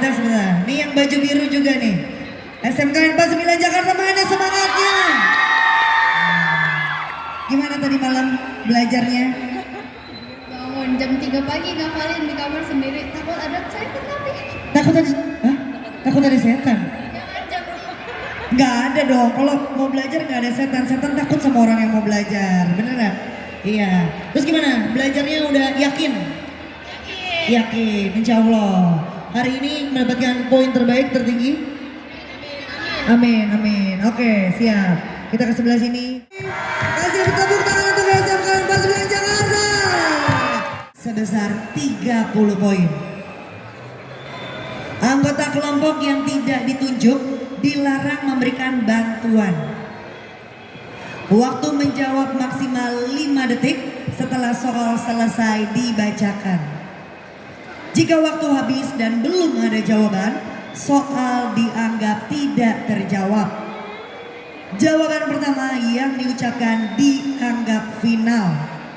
sebentar sebentar. Nih yang baju biru juga nih. SMK 49 Jakarta, mana semangatnya? Gimana tadi malam belajarnya? Bangun jam 3 pagi ngapalin di kamar sendiri. Takut ada setan tapi. Takut ada, hah? Takut ada setan? Jangan jam Nggak ada dong, kalau mau belajar nggak ada setan. Setan takut sama orang yang mau belajar, bener nggak? Iya. Terus gimana? Belajarnya udah yakin? Yakin, insya Allah. Hari ini mendapatkan poin terbaik tertinggi? Amin, amin. Oke, siap. Kita ke sebelah sini. Kasih tepuk tangan untuk SMK 49 Jakarta. Sebesar 30 poin. Anggota kelompok yang tidak ditunjuk dilarang memberikan bantuan. Waktu menjawab maksimal 5 detik setelah soal selesai dibacakan. Jika waktu habis dan belum ada jawaban, soal dianggap tidak terjawab. Jawaban pertama yang diucapkan dianggap final.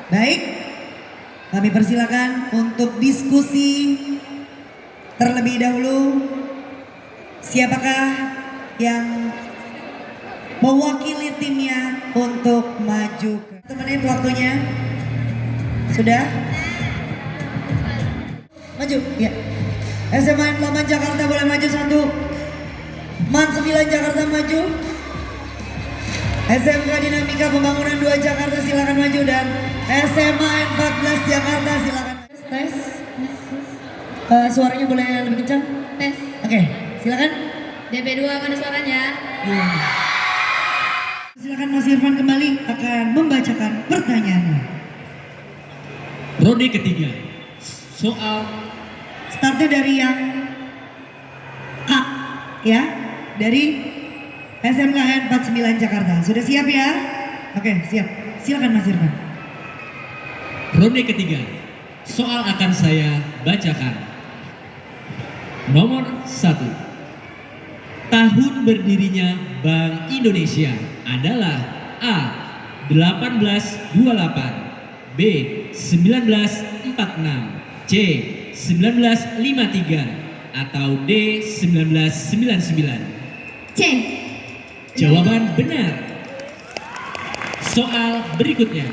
Baik, kami persilakan untuk diskusi terlebih dahulu. Siapakah yang mewakili timnya untuk maju? Temenin waktunya. Sudah? Maju, ya. SMA 8 Jakarta boleh maju satu. MAN 9 Jakarta maju. SMK Dinamika Pembangunan 2 Jakarta silakan maju, dan SMA 14 Jakarta silakan tes. Suaranya boleh lebih kencang? tes. Oke, silakan. DP2 mana suaranya? Ya. Silakan Mas Irfan kembali akan membacakan pertanyaannya. Ronde ketiga. Soal Startnya dari yang A, ya, dari SMKN 49 Jakarta. Sudah siap ya? Oke, siap. Silakan Mas Irfan. ronde ketiga. Soal akan saya bacakan. Nomor 1. Tahun berdirinya Bank Indonesia adalah A. 1828, B. 1946, C. 1953, atau D. 1999. C. Jawaban benar. Soal berikutnya.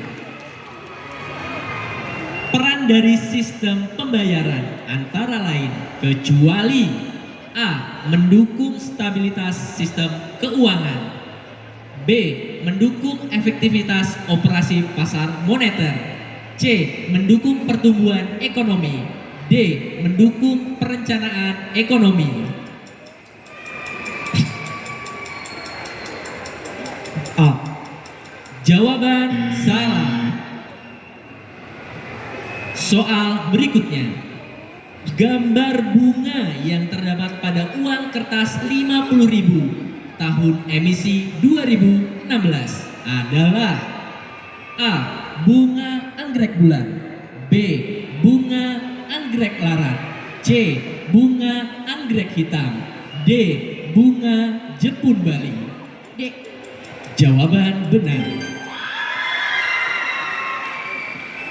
Peran dari sistem pembayaran antara lain kecuali A. Mendukung stabilitas sistem keuangan, B. Mendukung efektivitas operasi pasar moneter, C. Mendukung pertumbuhan ekonomi, D. Mendukung perencanaan ekonomi. A. Jawaban salah. Soal berikutnya. Gambar bunga yang terdapat pada uang kertas 50.000 tahun emisi 2016 adalah A. Bunga anggrek bulan, B. Bunga anggrek larat, C. Bunga anggrek hitam, D. Bunga jepun Bali. D. Jawaban benar.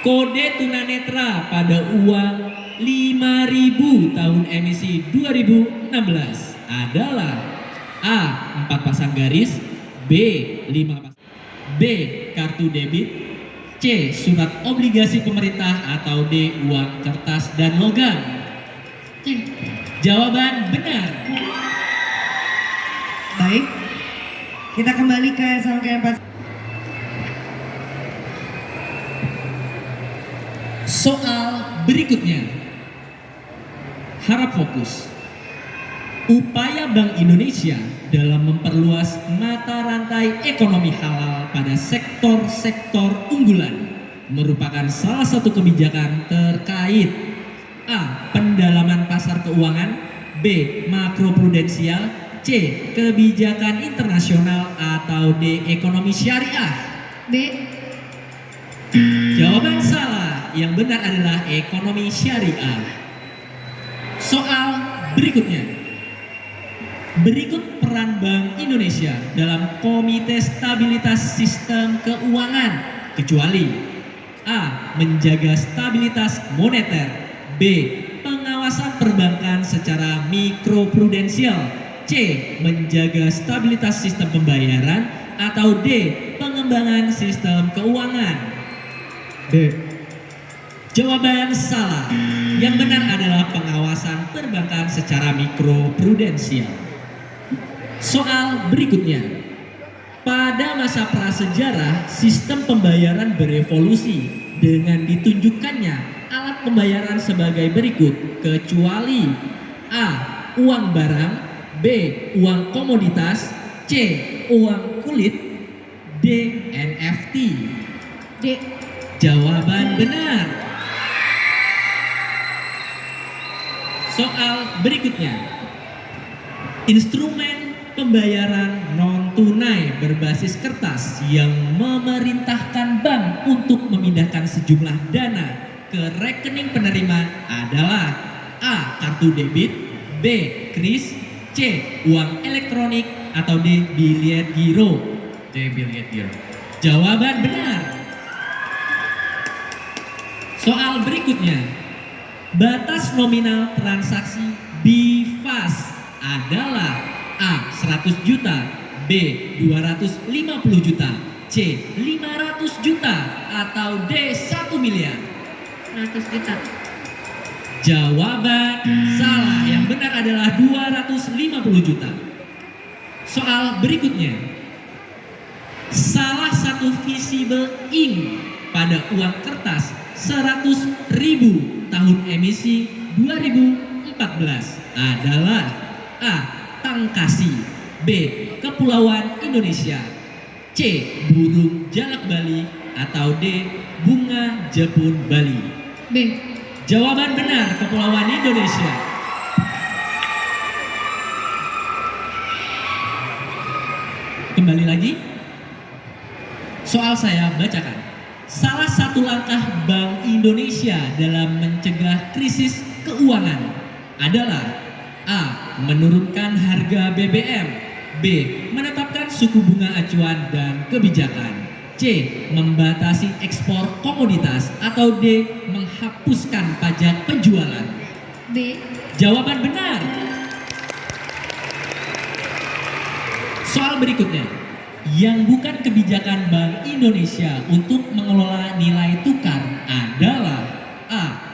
Kode tunanetra pada uang 5.000 tahun emisi 2016 adalah A. 4 pasang garis, B. 5 pasang, B. Kartu debit, C. Surat obligasi pemerintah, atau D. Uang kertas dan logam. C. Jawaban benar. Baik, kita kembali ke SMK 4. Soal berikutnya. Harap fokus. Upaya Bank Indonesia dalam memperluas mata rantai ekonomi halal pada sektor-sektor unggulan merupakan salah satu kebijakan terkait A. Pendalaman pasar keuangan, B. Makroprudensial, C. Kebijakan internasional, atau D. Ekonomi syariah. B. Jawaban salah. Yang benar adalah ekonomi syariah. Soal berikutnya. Berikut peran Bank Indonesia dalam Komite Stabilitas Sistem Keuangan kecuali A. Menjaga stabilitas moneter, B. Pengawasan pengawasan perbankan secara mikroprudensial. C. Menjaga stabilitas sistem pembayaran. Atau D. Pengembangan sistem keuangan. D. Jawaban salah. Yang benar adalah pengawasan perbankan secara mikroprudensial. Soal berikutnya. Pada masa prasejarah, sistem pembayaran berevolusi dengan ditunjukkannya alat pembayaran sebagai berikut, kecuali A. Uang barang, B. Uang komoditas, C. Uang kulit, D. NFT. D. Jawaban benar. Soal berikutnya. Instrumen pembayaran non tunai berbasis kertas yang memerintahkan bank untuk memindahkan sejumlah dana ke rekening penerima adalah A. Kartu debit, B. Kris, C. Uang elektronik, atau D. Biliet giro. D. Biliet giro. Jawaban benar. Soal berikutnya. Batas nominal transaksi BIFAS adalah A. 100 juta, B. 250 juta, C. 500 juta, atau D. 1 miliar. 100 juta. Jawaban salah. Yang benar adalah 250 juta. Soal berikutnya. Salah satu visible ink pada uang kertas 100.000 tahun emisi 2014 adalah A. Tangkasi, B. Kepulauan Indonesia, C. Burung Jalak Bali, atau D. Bunga Jepun Bali. B. Jawaban benar, Kepulauan Indonesia. Kembali lagi. Soal saya bacakan. Salah satu langkah Bank Indonesia dalam mencegah krisis keuangan adalah A. Menurunkan harga BBM, B. Menetapkan suku bunga acuan dan kebijakan, C. Membatasi ekspor komoditas, atau D. Menghapuskan pajak penjualan. B. Jawaban benar. Soal berikutnya. Yang bukan kebijakan Bank Indonesia untuk mengelola nilai tukar adalah A.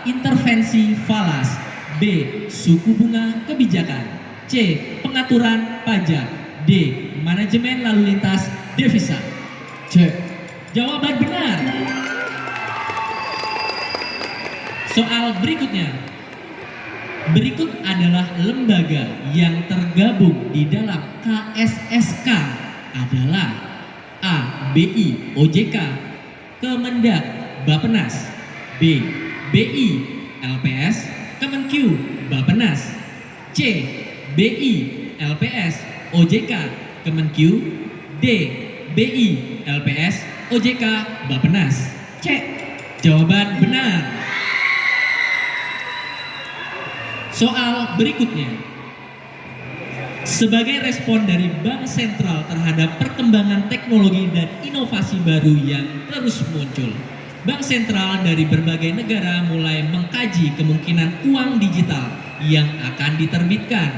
Intervensi falas, B. Suku bunga kebijakan, C. Pengaturan pajak, D. Manajemen lalu lintas devisa. C. Jawaban benar. Soal berikutnya. Berikut adalah lembaga yang tergabung di dalam KSSK adalah A. BI OJK, Kemendak Bappenas, B. BI LPS, Kemenq Bappenas, C. BI LPS OJK Kemenq, D. BI LPS OJK Bappenas. C. Jawaban benar. Soal berikutnya. Sebagai respon dari Bank Sentral terhadap perkembangan teknologi dan inovasi baru yang terus muncul, Bank Sentral dari berbagai negara mulai mengkaji kemungkinan uang digital yang akan diterbitkan.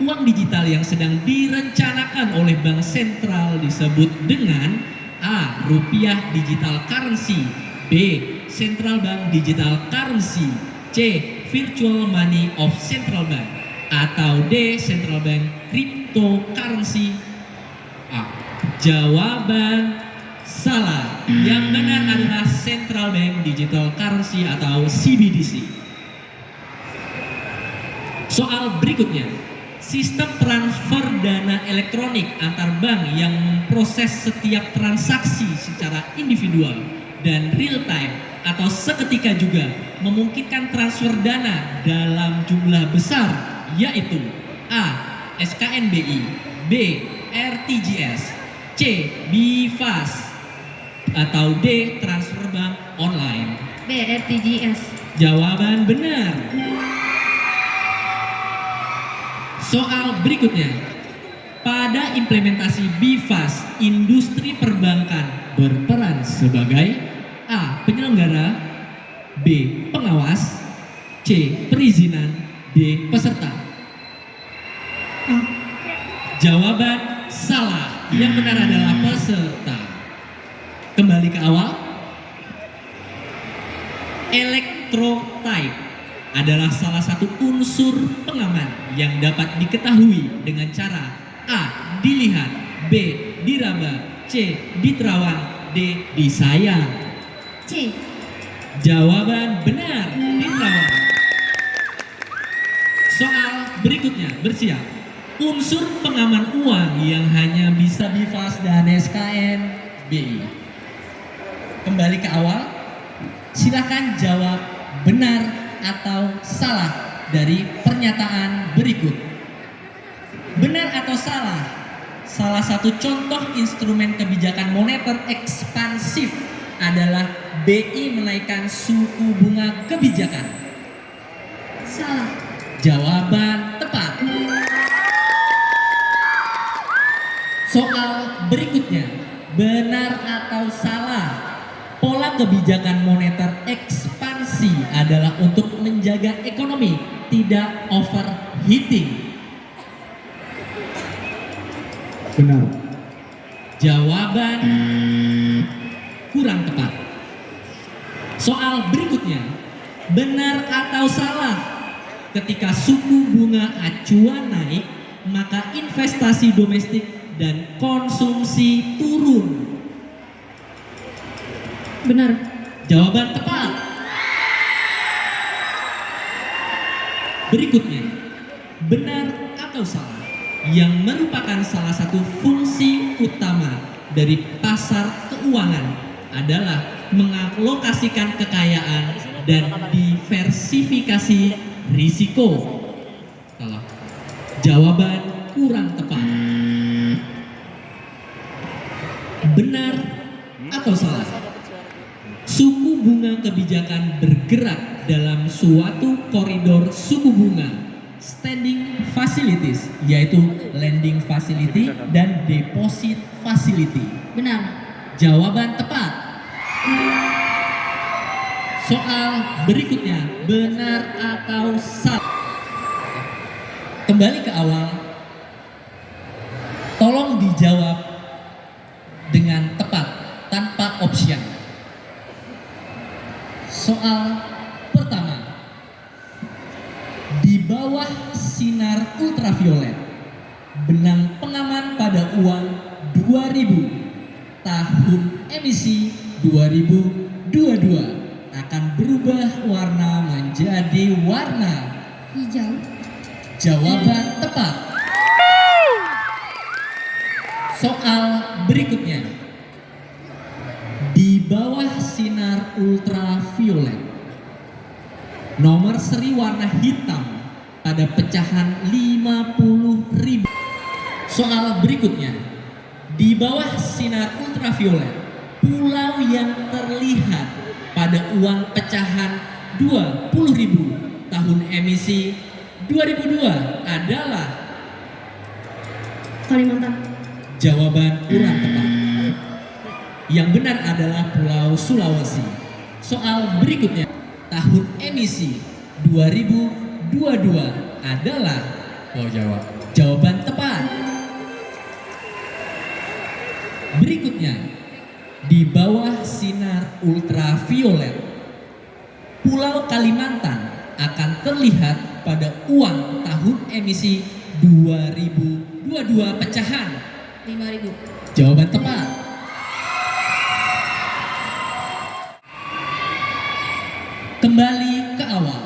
Uang digital yang sedang direncanakan oleh Bank Sentral disebut dengan A. Rupiah Digital Currency, B. Central Bank Digital Currency, C. Virtual Money of Central Bank, atau D. Central Bank Cryptocurrency. A. Jawaban salah. Yang benar adalah Central Bank Digital Currency atau CBDC. Soal berikutnya. Sistem transfer dana elektronik antar bank yang memproses setiap transaksi secara individual dan real time atau seketika juga memungkinkan transfer dana dalam jumlah besar, yaitu A. SKNBI, B. RTGS, C. BIFAS, atau D. Transfer bank online. B. RTGS. Jawaban benar. Soal berikutnya. Pada implementasi BIFAS, industri perbankan berperan sebagai A. Penyelenggara, B. Pengawas, C. Perizinan, D. Peserta. Jawaban salah. Yang benar adalah peserta. Kembali ke awal. Electrotype adalah salah satu unsur pengaman yang dapat diketahui dengan cara A. Dilihat, B. diraba, C. diterawang, D. disayang. C. Jawaban benar, diterawang. Soal berikutnya, bersiap. Unsur pengaman uang yang hanya bisa BIFAS dan SKN BI. Kembali ke awal. Silakan jawab benar atau salah dari pernyataan berikut. Benar atau salah? Salah satu contoh instrumen kebijakan moneter ekspansif adalah BI menaikkan suku bunga kebijakan. Salah. Jawaban tepat. Soal berikutnya, benar atau salah? Pola kebijakan moneter ekspansi adalah untuk menjaga ekonomi tidak overheating. Benar. Jawaban kurang tepat. Soal berikutnya, benar atau salah? Ketika suku bunga acuan naik, maka investasi domestik dan konsumsi turun. Benar. Jawaban tepat. Berikutnya, benar atau salah? Yang merupakan salah satu fungsi utama dari pasar keuangan adalah mengalokasikan kekayaan dan diversifikasi risiko. Salah. Jawaban kurang tepat. Benar atau salah? Suku bunga kebijakan bergerak dalam suatu koridor suku bunga standing facilities, yaitu lending facility dan deposit facility. Benar. Jawaban tepat. Soal berikutnya, benar atau salah? Kembali ke awal. Tolong dijawab dengan tepat tanpa option. Soal pertama, di bawah sinar ultraviolet, benang pengaman pada uang 2000 tahun emisi 2022 akan berubah warna menjadi warna Hijau. jawaban tepat. Soal berikutnya, di bawah sinar ultraviolet, nomor seri warna hitam pada pecahan 50.000. Soal berikutnya, di bawah sinar ultraviolet, pulau yang terlihat pada uang pecahan 20.000 tahun emisi 2002 adalah Kalimantan. jawaban kurang tepat. Yang benar adalah Pulau Sulawesi. Soal berikutnya, tahun emisi 2022 adalah Pulau Jawa. jawaban tepat. Berikutnya, di bawah sinar ultraviolet, Pulau Kalimantan akan terlihat pada uang tahun emisi 2022 pecahan 5.000. jawaban tepat. Kembali ke awal.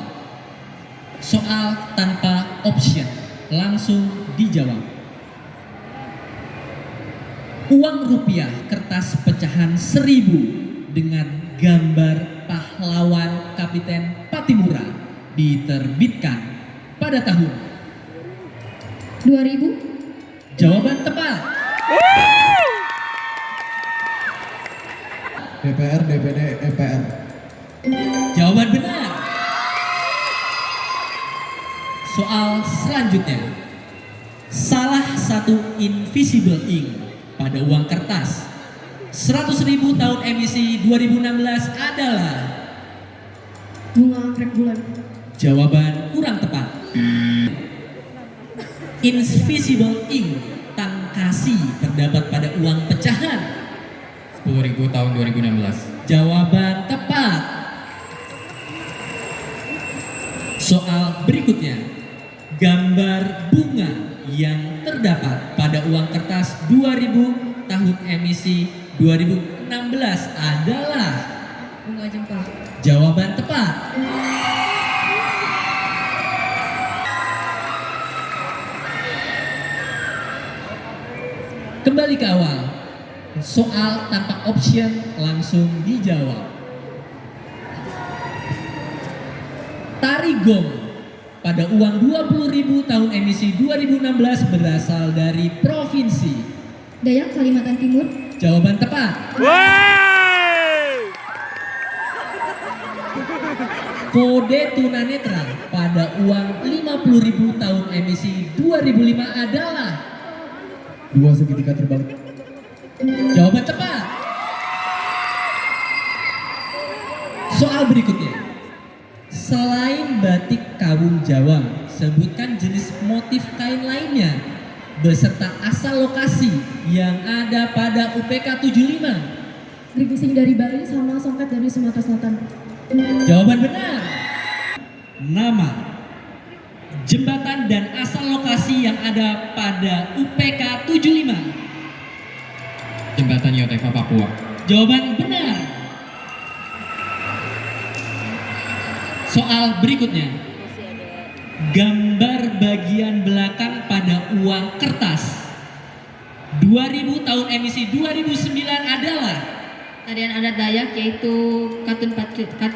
Soal tanpa option, langsung dijawab. Uang rupiah kertas pecahan 1000 dengan gambar pahlawan Kapiten Patimura diterbitkan pada tahun 2000. jawaban tepat. DPR, DPD, EPR. Jawaban benar. Soal selanjutnya, salah satu invisible ink pada uang kertas 100.000 tahun emisi 2016 adalah Bunga anggrek bulan. Jawaban kurang tepat. Invisible ink, tangkasi, terdapat pada uang pecahan. 10.000 tahun 2016. Jawaban tepat. Soal berikutnya. Gambar bunga yang terdapat pada uang kertas 2000 tahun emisi 2016 adalah Bunga jempol. jawaban tepat. Kembali ke awal. Soal tanpa option langsung dijawab. Tari gong pada uang 20.000 tahun emisi 2016 berasal dari provinsi. Dayak Kalimantan Timur. Jawaban tepat. Kode tunanetra pada uang 50.000 tahun emisi 2005 adalah Dua segitiga terbalik. jawaban tepat. Soal berikutnya. Selain batik kawung Jawa, sebutkan jenis motif kain lainnya beserta asal lokasi yang ada pada UPK 75. Grigising dari Bali sama songket dari Sumatera Selatan. Jawaban benar. Nama, jembatan dan asal lokasi yang ada pada UPK 75. Jembatan Yotefa Papua. Jawaban benar. Soal berikutnya. Gambar bagian belakang pada uang kertas 2000 tahun emisi 2009 adalah Tarian adat Dayak yaitu Katun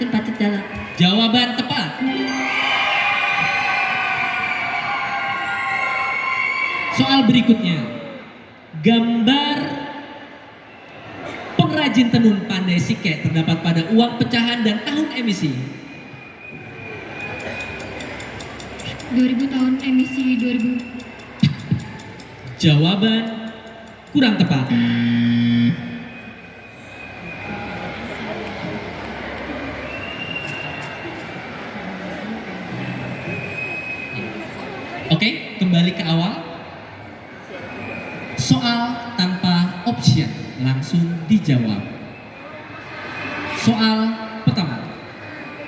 Pacet Dalam. jawaban tepat. Soal berikutnya. Gambar pengrajin tenun Pandai Sike terdapat pada uang pecahan dan tahun emisi. 2000 tahun emisi 2000. Jawaban kurang tepat. Oke, kembali ke awal. Soal tanpa option langsung dijawab. Soal pertama.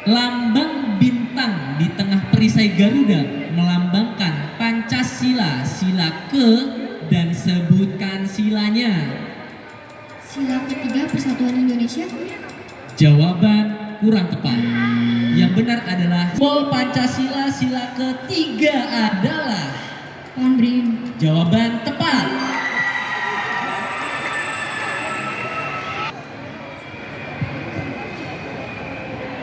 Lambang bintang di tengah perisai Garuda melambangkan Pancasila, sila ke dan sebutkan silanya. Sila ketiga Persatuan Indonesia. Jawaban kurang tepat. Yang benar adalah simbol Pancasila sila ketiga adalah Pohon beringin. jawaban tepat.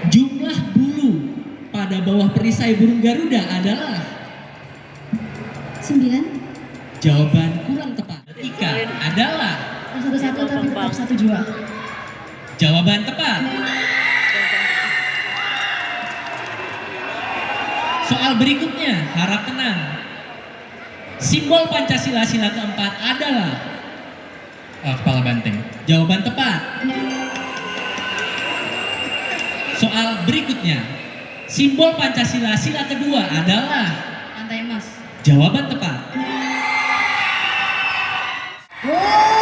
Jumlah bulu pada bawah perisai burung Garuda adalah 9. jawaban kurang tepat. Ika adalah Satu-satu tapi tetap satu jua. jawaban tepat. Soal berikutnya, harap tenang. Simbol Pancasila sila keempat adalah Kepala banteng. jawaban tepat. Soal berikutnya, simbol Pancasila sila kedua adalah Lantai emas. jawaban tepat. Wow!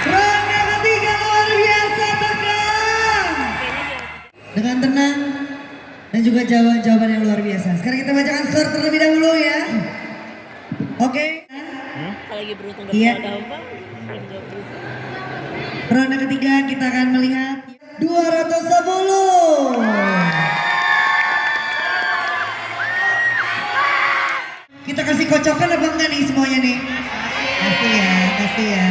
Ronde ketiga luar biasa tegang. Dengan tenang dan juga jawaban yang luar biasa. Sekarang kita bacakan skor terlebih dahulu ya. Oke. Lagi beruntung Iya. dapat apa? Belum jawab dulu. Ronde ketiga kita akan melihat 210. Kita kasih kocokan apa enggak nih semuanya nih? Kasih ya, kasih ya.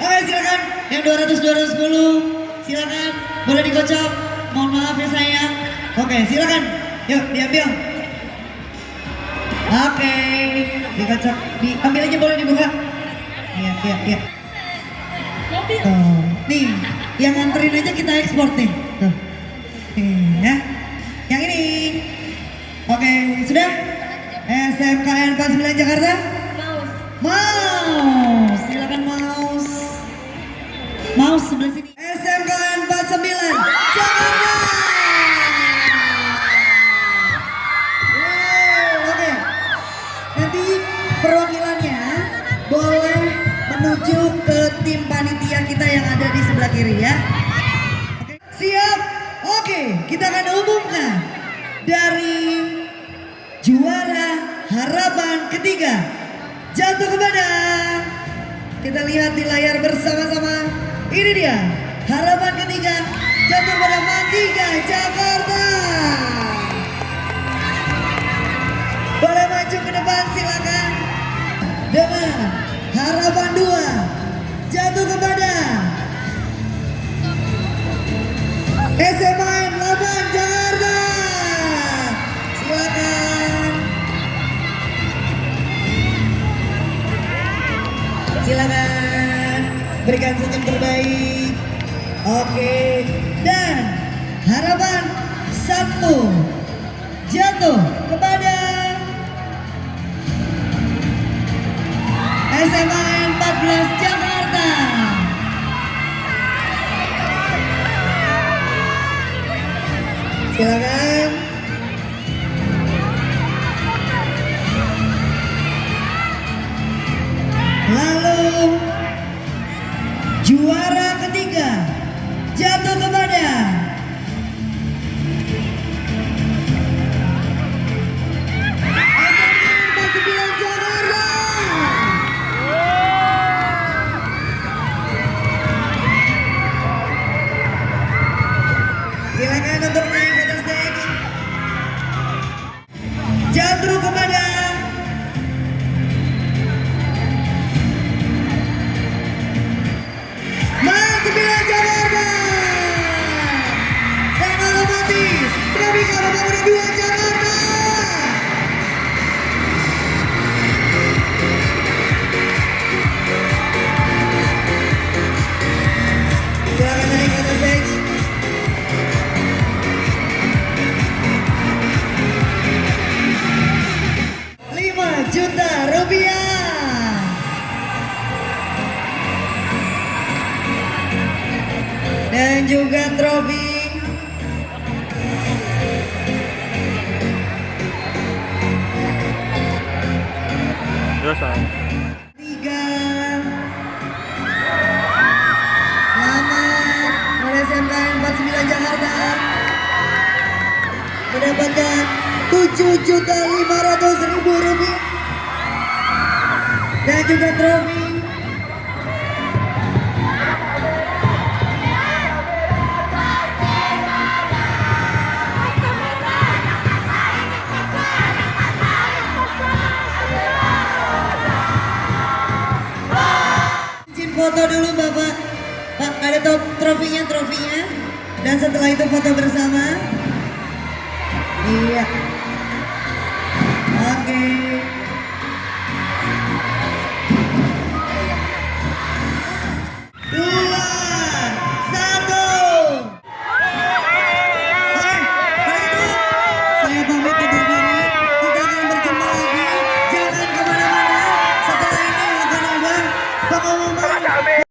Oke silakan yang 210 silakan boleh dikocok. Mohon maaf ya sayang. Oke silakan, yuk diambil. Oke, dikocok, diambil aja boleh dibuka. Iya, iya, iya. Tuh, nih, yang nganterin aja kita ekspor nih. Tuh, nih ya. Yang ini. Oke, sudah? SMKN 49 Jakarta? Maus. Maus, silakan Maus. Mau sebelah sini. SMKN 49 Jakarta. Oke. Nanti perwakilannya boleh menuju ke tim panitia kita yang ada di sebelah kiri ya. Oke. Siap? Oke, kita akan umumkan dari juara harapan ketiga. Jatuh kepada, kita lihat di layar bersama-sama. Ini dia harapan ketiga, jatuh pada Mandika Jakarta. Boleh maju ke depan silakan. Dengan harapan 2 jatuh kepada SMKN 8 Jakarta. Silakan. Silakan berikan senyum terbaik. Oke, dan harapan 1 jatuh kepada SMKN 14 Jakarta. Silakan. Lalu juara ketiga jatuh kepada SMKN 49 Jakarta. Silakan untuk naik ke atas stage. Jatuh kepada Man 9 Jakarta. Dan otomatis Trabika Pembangunan 2 Jakarta. Silakan naik ke atas stage. Juta rupiah. Dan juga trofi. Dosa. 3. Selamat oleh SMKN 49 Jakarta mendapatkan Rp7.500.000 dan juga trofi. Izin foto dulu Bapak. Pak, ada trofinya. Dan setelah itu foto bersama. Iya. Oke.